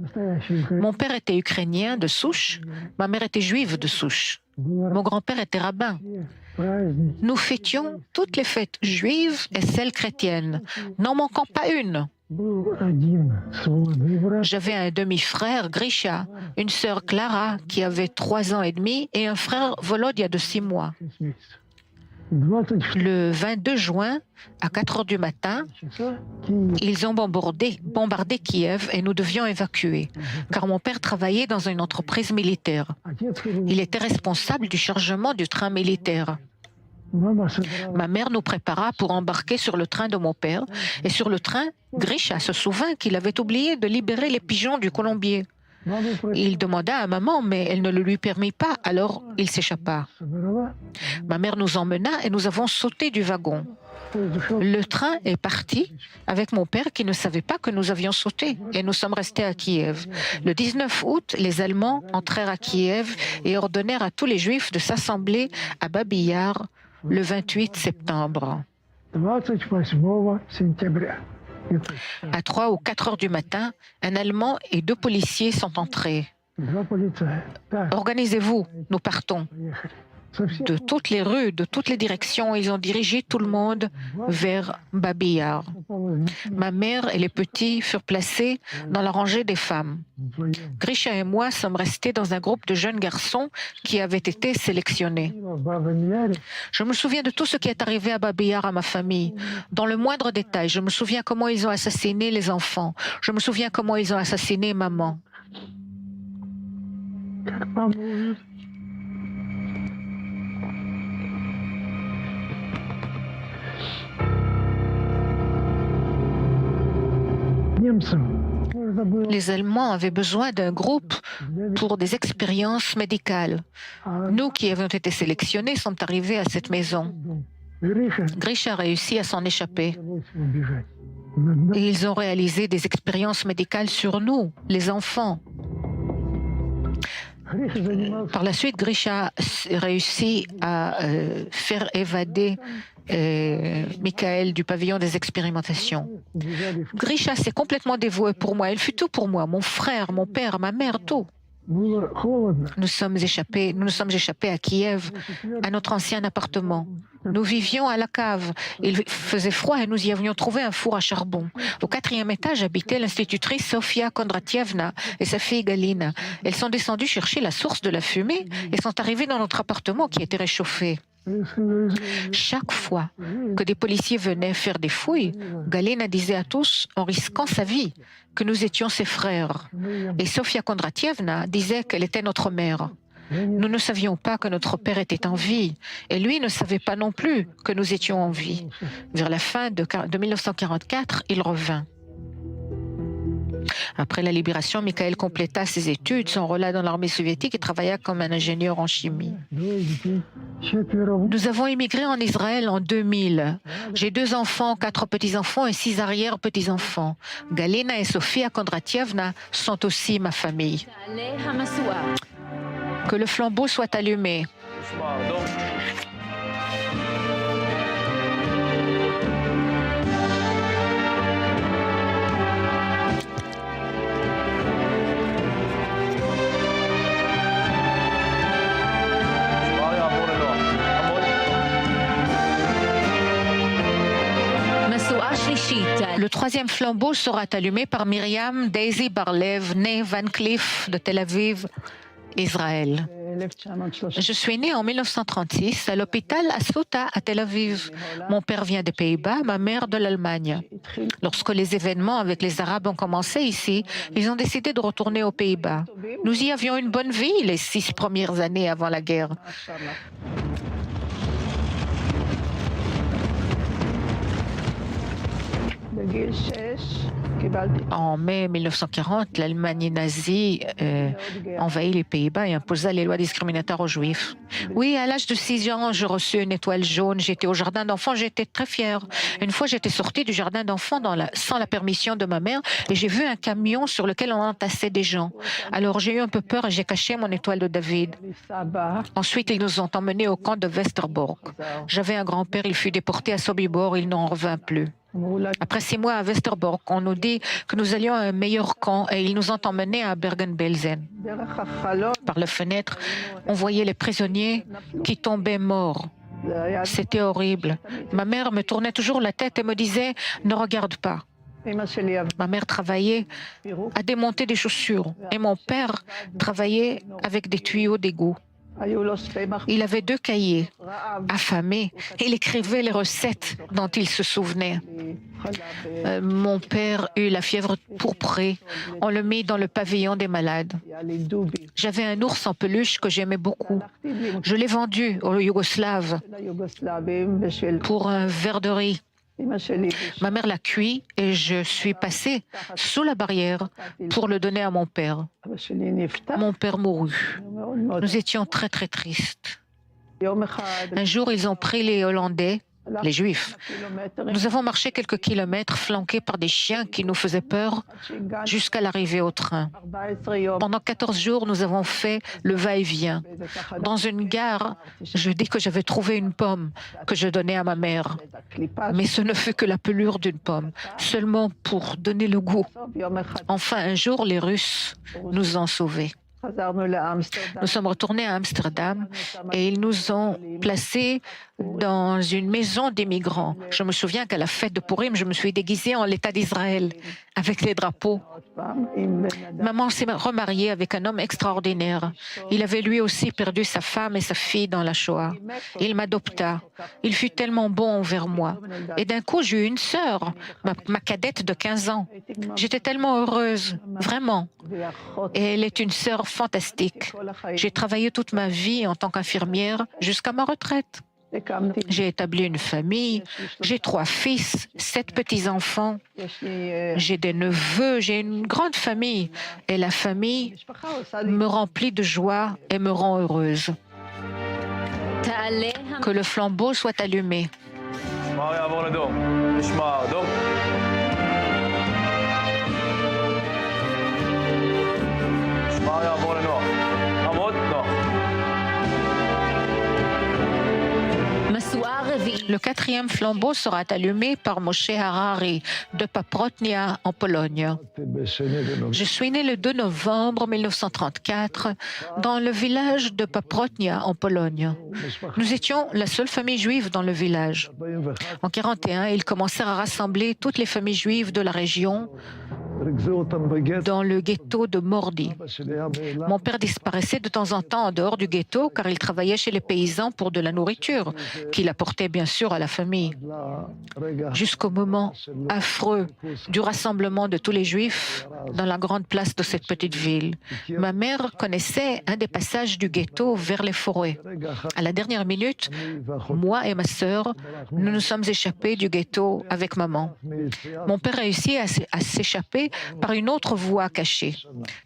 Mon père était ukrainien de souche, ma mère était juive de souche. Mon grand-père était rabbin. Nous fêtions toutes les fêtes juives et celles chrétiennes, n'en manquant pas une. J'avais un demi-frère, Grisha, une sœur, Clara, qui avait 3 ans et demi, et un frère, Volodya, de 6 mois. Le 22 juin, à 4 heures du matin, ils ont bombardé Kiev et nous devions évacuer, car mon père travaillait dans une entreprise militaire. Il était responsable du chargement du train militaire. Ma mère nous prépara pour embarquer sur le train de mon père, et sur le train, Grisha se souvint qu'il avait oublié de libérer les pigeons du colombier. Il demanda à maman, mais elle ne le lui permit pas, alors il s'échappa. Ma mère nous emmena et nous avons sauté du wagon. Le train est parti avec mon père qui ne savait pas que nous avions sauté et nous sommes restés à Kiev. Le 19 août, les Allemands entrèrent à Kiev et ordonnèrent à tous les Juifs de s'assembler à Babi Yar le 28 septembre. À 3 ou 4 heures du matin, un Allemand et 2 policiers sont entrés. Organisez-vous, nous partons. De toutes les rues, de toutes les directions, ils ont dirigé tout le monde vers Babi Yar. Ma mère et les petits furent placés dans la rangée des femmes. Grisha et moi sommes restés dans un groupe de jeunes garçons qui avaient été sélectionnés. Je me souviens de tout ce qui est arrivé à Babi Yar à ma famille. Dans le moindre détail, je me souviens comment ils ont assassiné les enfants. Je me souviens comment ils ont assassiné maman. Les Allemands avaient besoin d'un groupe pour des expériences médicales. Nous qui avions été sélectionnés sommes arrivés à cette maison. Grisha a réussi à s'en échapper. Et ils ont réalisé des expériences médicales sur nous, les enfants. Par la suite, Grisha a réussi à faire évader Michael du pavillon des expérimentations. Grisha s'est complètement dévoué pour moi. Il fut tout pour moi, mon frère, mon père, ma mère, tout. Nous nous sommes échappés à Kiev, à notre ancien appartement. Nous vivions à la cave. Il faisait froid et nous y avions trouvé un four à charbon. Au 4e étage habitait l'institutrice Sofia Kondratievna et sa fille Galina. Elles sont descendues chercher la source de la fumée et sont arrivées dans notre appartement qui était réchauffé. Chaque fois que des policiers venaient faire des fouilles, Galina disait à tous, en risquant sa vie, que nous étions ses frères. Et Sofia Kondratievna disait qu'elle était notre mère. Nous ne savions pas que notre père était en vie, et lui ne savait pas non plus que nous étions en vie. Vers la fin de 1944, il revint. Après la libération, Michael compléta ses études, s'enrôla dans l'armée soviétique et travailla comme un ingénieur en chimie. Nous avons immigré en Israël en 2000. J'ai 2 enfants, 4 petits-enfants et 6 arrière-petits-enfants. Galina et Sofia Kondratievna sont aussi ma famille. Que le flambeau soit allumé. Le 3e flambeau sera allumé par Myriam Daisy Barlev, née Van Cleef de Tel Aviv, Israël. Je suis née en 1936 à l'hôpital Assuta à Tel Aviv. Mon père vient des Pays-Bas, ma mère de l'Allemagne. Lorsque les événements avec les Arabes ont commencé ici, ils ont décidé de retourner aux Pays-Bas. Nous y avions une bonne vie les 6 premières années avant la guerre. En mai 1940, l'Allemagne nazie envahit les Pays-Bas et imposa les lois discriminatoires aux Juifs. Oui, à l'âge de 6 ans, j'ai reçu une étoile jaune. J'étais au jardin d'enfants, j'étais très fière. Une fois, j'étais sortie du jardin d'enfants sans la permission de ma mère et j'ai vu un camion sur lequel on entassait des gens. Alors j'ai eu un peu peur et j'ai caché mon étoile de David. Ensuite, ils nous ont emmenés au camp de Westerbork. J'avais un grand-père, il fut déporté à Sobibor, il n'en revint plus. Après 6 mois à Westerbork, on nous dit que nous allions à un meilleur camp et ils nous ont emmenés à Bergen-Belsen. Par la fenêtre, on voyait les prisonniers qui tombaient morts. C'était horrible. Ma mère me tournait toujours la tête et me disait « Ne regarde pas ». Ma mère travaillait à démonter des chaussures et mon père travaillait avec des tuyaux d'égout. Il avait 2 cahiers. Affamé, il écrivait les recettes dont il se souvenait. Mon père eut la fièvre pourprée. On le mit dans le pavillon des malades. J'avais un ours en peluche que j'aimais beaucoup. Je l'ai vendu aux Yougoslaves pour un verre de riz. Ma mère l'a cuit et je suis passée sous la barrière pour le donner à mon père. Mon père mourut. Nous étions très très tristes. Un jour, ils ont pris les Hollandais, les Juifs. Nous avons marché quelques kilomètres flanqués par des chiens qui nous faisaient peur jusqu'à l'arrivée au train. Pendant 14 jours, nous avons fait le va-et-vient. Dans une gare, je dis que j'avais trouvé une pomme que je donnais à ma mère. Mais ce ne fut que la pelure d'une pomme, seulement pour donner le goût. Enfin, un jour, les Russes nous ont sauvés. Nous sommes retournés à Amsterdam et ils nous ont placés dans une maison d'immigrants. Je me souviens qu'à la fête de Purim, je me suis déguisée en l'État d'Israël avec les drapeaux. Maman s'est remariée avec un homme extraordinaire. Il avait lui aussi perdu sa femme et sa fille dans la Shoah. Il m'adopta. Il fut tellement bon envers moi. Et d'un coup, j'ai eu une sœur, ma cadette de 15 ans. J'étais tellement heureuse, vraiment. Et elle est une sœur fantastique. J'ai travaillé toute ma vie en tant qu'infirmière jusqu'à ma retraite. J'ai établi une famille, j'ai 3 fils, 7 petits-enfants, j'ai des neveux, j'ai une grande famille. Et la famille me remplit de joie et me rend heureuse. Que le flambeau soit allumé. Le 4e flambeau sera allumé par Moshe Harari de Paprotnia en Pologne. Je suis né le 2 novembre 1934 dans le village de Paprotnia en Pologne. Nous étions la seule famille juive dans le village. En 1941, ils commencèrent à rassembler toutes les familles juives de la région dans le ghetto de Mordi. Mon père disparaissait de temps en temps en dehors du ghetto car il travaillait chez les paysans pour de la nourriture qu'il apportait bien sûr à la famille. Jusqu'au moment affreux du rassemblement de tous les Juifs dans la grande place de cette petite ville. Ma mère connaissait un des passages du ghetto vers les forêts. À la dernière minute, moi et ma sœur, nous nous sommes échappés du ghetto avec maman. Mon père réussit à s'échapper par une autre voie cachée.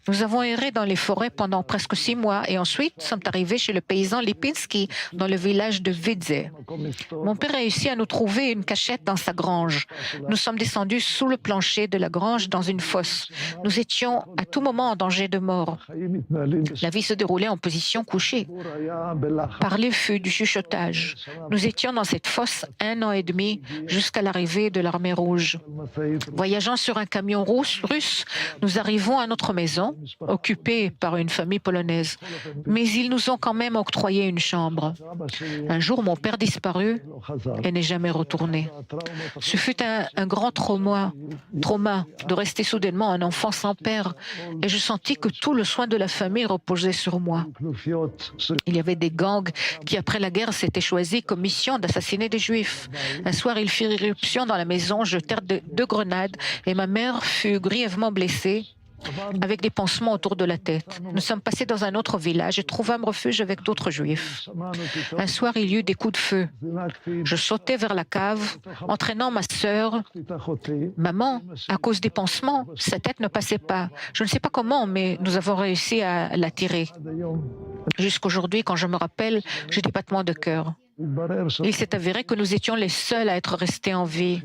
Nous avons erré dans les forêts pendant presque 6 mois et ensuite sommes arrivés chez le paysan Lipinski dans le village de Vidze. Mon père réussit à nous trouver une cachette dans sa grange. Nous sommes descendus sous le plancher de la grange dans une fosse. Nous étions à tout moment en danger de mort. La vie se déroulait en position couchée. Parler fut du chuchotage. Nous étions dans cette fosse 1 an et demi jusqu'à l'arrivée de l'armée rouge. Voyageant sur un camion russe, nous arrivons à notre maison, occupée par une famille polonaise. Mais ils nous ont quand même octroyé une chambre. Un jour, mon père disparut et n'est jamais retourné. Ce fut un grand trauma de rester soudainement un enfant sans père. Et je sentis que tout le soin de la famille reposait sur moi. Il y avait des gangs qui, après la guerre, s'étaient choisis comme mission d'assassiner des Juifs. Un soir, ils firent irruption dans la maison, jetèrent 2 grenades et ma mère fut grièvement blessée avec des pansements autour de la tête. Nous sommes passés dans un autre village et trouvâmes refuge avec d'autres Juifs. Un soir, il y eut des coups de feu. Je sautai vers la cave, entraînant ma sœur. Maman, à cause des pansements, sa tête ne passait pas. Je ne sais pas comment, mais nous avons réussi à la tirer. Jusqu'aujourd'hui, quand je me rappelle, j'ai des battements de cœur. Il s'est avéré que nous étions les seuls à être restés en vie.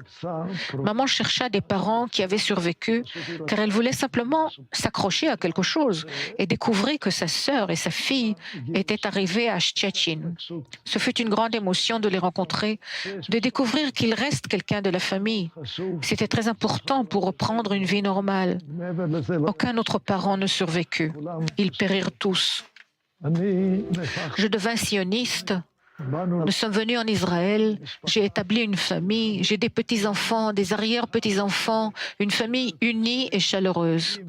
Maman chercha des parents qui avaient survécu car elle voulait simplement s'accrocher à quelque chose et découvrit que sa sœur et sa fille étaient arrivées à Szczecin. Ce fut une grande émotion de les rencontrer, de découvrir qu'il reste quelqu'un de la famille. C'était très important pour reprendre une vie normale. Aucun autre parent ne survécut. Ils périrent tous. Je devins sioniste. Nous sommes venus en Israël, j'ai établi une famille, j'ai des petits-enfants, des arrière-petits-enfants, une famille unie et chaleureuse.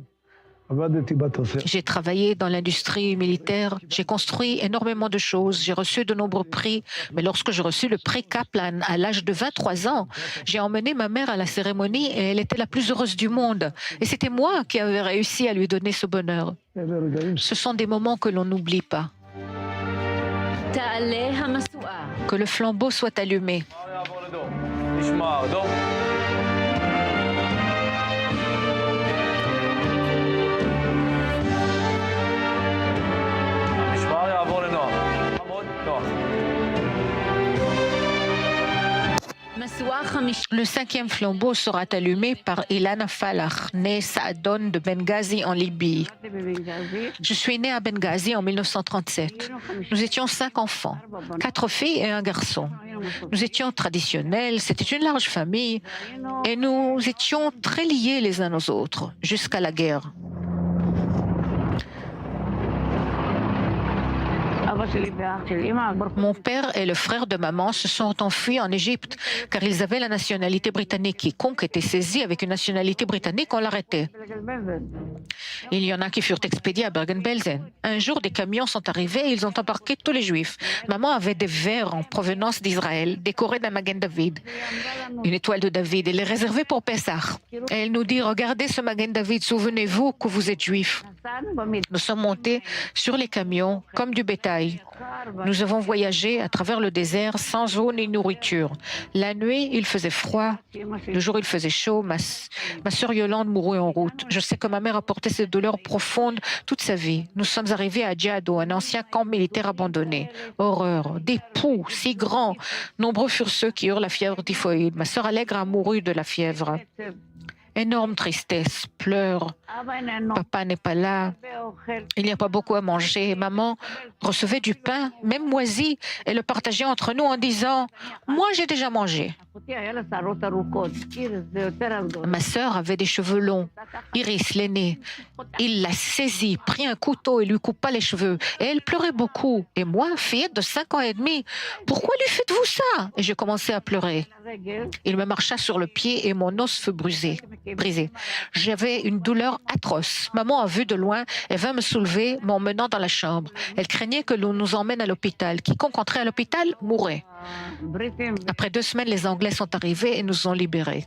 J'ai travaillé dans l'industrie militaire, j'ai construit énormément de choses, j'ai reçu de nombreux prix, mais lorsque j'ai reçu le prix Kaplan à l'âge de 23 ans, j'ai emmené ma mère à la cérémonie et elle était la plus heureuse du monde. Et c'était moi qui avais réussi à lui donner ce bonheur. Ce sont des moments que l'on n'oublie pas. Que le flambeau soit allumé. Le 5e flambeau sera allumé par Ilana Falach, née Saadon de Benghazi en Libye. Je suis née à Benghazi en 1937. Nous étions 5 enfants, 4 filles et un garçon. Nous étions traditionnels, c'était une large famille et nous étions très liés les uns aux autres jusqu'à la guerre. Mon père et le frère de maman se sont enfuis en Égypte car ils avaient la nationalité britannique. Quiconque était saisi avec une nationalité britannique, on l'arrêtait. Il y en a qui furent expédiés à Bergen-Belsen. Un jour, des camions sont arrivés et ils ont embarqué tous les Juifs. Maman avait des verres en provenance d'Israël, décorés d'un Magen David, une étoile de David. Elle les réservait pour Pessah. Et elle nous dit, regardez ce Magen David, souvenez-vous que vous êtes Juifs. Nous sommes montés sur les camions comme du bétail. Nous avons voyagé à travers le désert sans eau ni nourriture. La nuit, il faisait froid. Le jour, il faisait chaud. Ma sœur Yolande mourut en route. Je sais que ma mère a porté cette douleur profonde toute sa vie. Nous sommes arrivés à Djado, un ancien camp militaire abandonné. Horreur, des poux si grands. Nombreux furent ceux qui eurent la fièvre typhoïde. Ma sœur Allègre a mouru de la fièvre. Énorme tristesse, pleurs. Papa n'est pas là. Il n'y a pas beaucoup à manger. Maman recevait du pain, même moisi, et le partageait entre nous en disant « Moi, j'ai déjà mangé ». Ma sœur avait des cheveux longs. Iris, l'aînée. Il l'a saisie, prit un couteau et lui coupa les cheveux. Et elle pleurait beaucoup. Et moi, fillette de 5 ans et demi, pourquoi lui faites-vous ça? Et j'ai commencé à pleurer. Il me marcha sur le pied et mon os fut brisé. J'avais une douleur atroce. Maman a vu de loin et vint me soulever, m'emmenant dans la chambre. Elle craignait que l'on nous emmène à l'hôpital. Quiconque entrait à l'hôpital mourait. Après 2 semaines, les Anglais sont arrivés et nous ont libérés.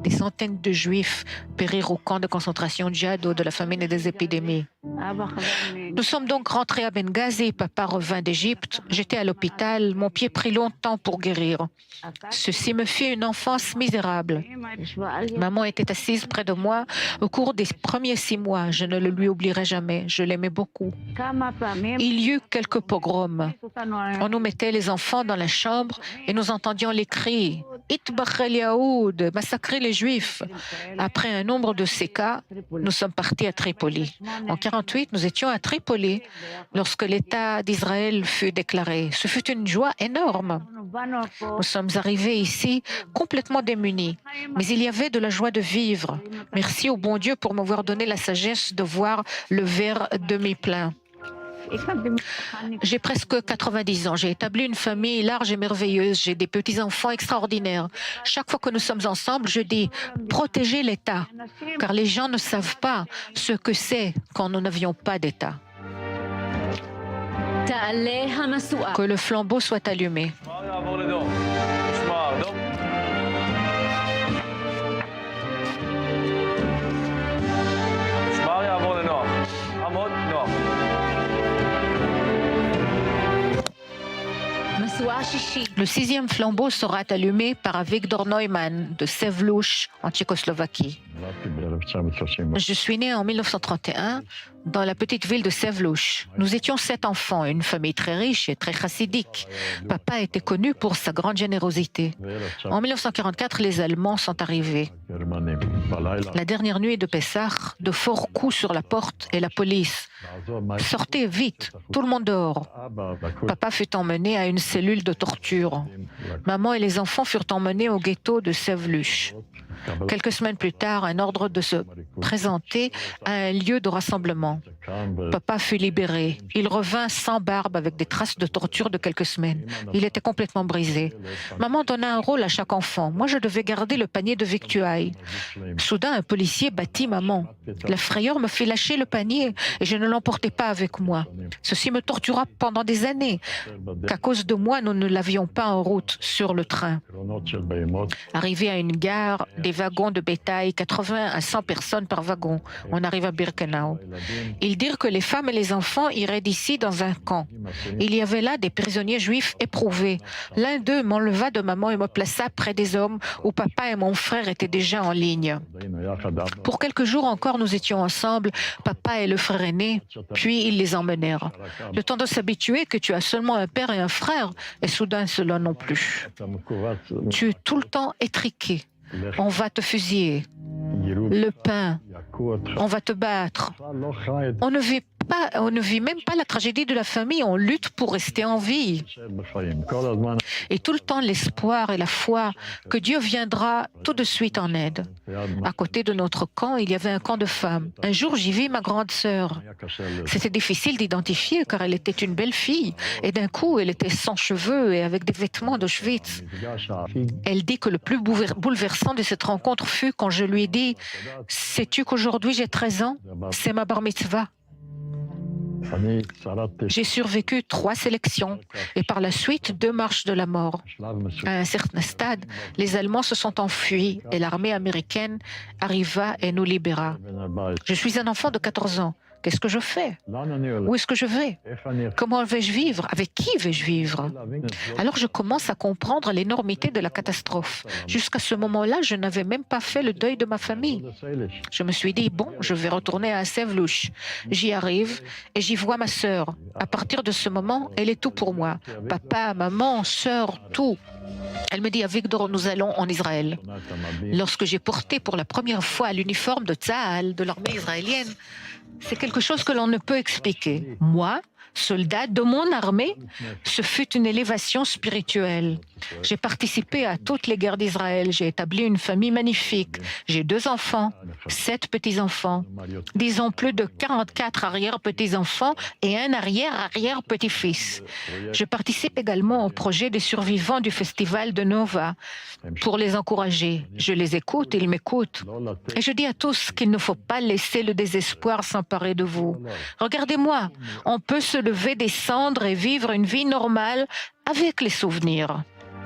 Des centaines de Juifs périrent au camp de concentration Djado de la famine et des épidémies. Nous sommes donc rentrés à Benghazi. Papa revint d'Égypte. J'étais à l'hôpital. Mon pied prit longtemps pour guérir. Ceci me fit une enfance misérable. Maman était assise près de moi au cours des premiers 6 mois. Je ne le lui oublierai jamais. Je l'aimais beaucoup. Il y eut quelques pogroms. On nous mettait les enfants dans la chambre et nous entendions les cris « Itbach el Yahoud » massacrer les Juifs. Après un nombre de ces cas, nous sommes partis à Tripoli. En 1948, nous étions à Tripoli lorsque l'État d'Israël fut déclaré. Ce fut une joie énorme. Nous sommes arrivés ici complètement démunis, mais il y avait de la joie de vivre. Merci au bon Dieu pour m'avoir donné la sagesse de voir le verre demi-plein. J'ai presque 90 ans. J'ai établi une famille large et merveilleuse. J'ai des petits-enfants extraordinaires. Chaque fois que nous sommes ensemble, je dis « protégez l'État », car les gens ne savent pas ce que c'est quand nous n'avions pas d'État. Que le flambeau soit allumé. Le 6e flambeau sera allumé par Avigdor Neumann de Sevluch en Tchécoslovaquie. Je suis né en 1931 dans la petite ville de Sevluch. Nous étions 7 enfants, une famille très riche et très chassidique. Papa était connu pour sa grande générosité. En 1944, les Allemands sont arrivés. La dernière nuit de Pessah, de forts coups sur la porte et la police. Sortez vite, tout le monde dehors. Papa fut emmené à une cellule de torture. Maman et les enfants furent emmenés au ghetto de Sevluch. Quelques semaines plus tard, un ordre de se présenter à un lieu de rassemblement. Papa fut libéré. Il revint sans barbe avec des traces de torture de quelques semaines. Il était complètement brisé. Maman donna un rôle à chaque enfant. Moi, je devais garder le panier de victuailles. Soudain, un policier battit maman. La frayeur me fit lâcher le panier et je ne l'emportais pas avec moi. Ceci me tortura pendant des années, qu'à cause de moi, nous ne l'avions pas en route sur le train. Arrivé à une gare, des wagons de bétail, 80 à 100 personnes par wagon. On arrive à Birkenau. Ils dirent que les femmes et les enfants iraient d'ici dans un camp. Il y avait là des prisonniers juifs éprouvés. L'un d'eux m'enleva de maman et me plaça près des hommes où papa et mon frère étaient déjà en ligne. Pour quelques jours encore, nous étions ensemble, papa et le frère aîné, puis ils les emmenèrent. Le temps de s'habituer que tu as seulement un père et un frère, et soudain cela non plus. Tu es tout le temps étriqué. On va te fusiller. Le pain, On va te battre. On ne vit même pas la tragédie de la famille, on lutte pour rester en vie. Et tout le temps, l'espoir et la foi que Dieu viendra tout de suite en aide. À côté de notre camp, il y avait un camp de femmes. Un jour, j'y vis ma grande sœur. C'était difficile d'identifier car elle était une belle fille. Et d'un coup, elle était sans cheveux et avec des vêtements d'Auschwitz. Elle dit que le plus bouleversant de cette rencontre fut quand je lui ai dit « Sais-tu qu'aujourd'hui j'ai 13 ans? C'est ma bar mitzvah. » J'ai survécu 3 sélections et par la suite 2 marches de la mort. À un certain stade, les Allemands se sont enfuis et l'armée américaine arriva et nous libéra. Je suis un enfant de 14 ans. Qu'est-ce que je fais? Où est-ce que je vais? Comment vais-je vivre? Avec qui vais-je vivre? Alors je commence à comprendre l'énormité de la catastrophe. Jusqu'à ce moment-là, je n'avais même pas fait le deuil de ma famille. Je me suis dit, bon, je vais retourner à Sevlouch. J'y arrive et j'y vois ma sœur. À partir de ce moment, elle est tout pour moi. Papa, maman, sœur, tout. Elle me dit, Avigdor, nous allons en Israël. Lorsque j'ai porté pour la première fois l'uniforme de Tzahal, de l'armée israélienne, c'est quelque chose que l'on ne peut expliquer. Moi, soldat de mon armée, ce fut une élévation spirituelle. J'ai participé à toutes les guerres d'Israël. J'ai établi une famille magnifique. J'ai 2 enfants, 7 petits-enfants, disons plus de 44 arrière-petits-enfants et un arrière-arrière-petit-fils. Je participe également au projet des survivants du festival de Nova pour les encourager. Je les écoute, ils m'écoutent. Et je dis à tous qu'il ne faut pas laisser le désespoir s'emparer de vous. Regardez-moi, on peut se lever des cendres et vivre une vie normale avec les souvenirs.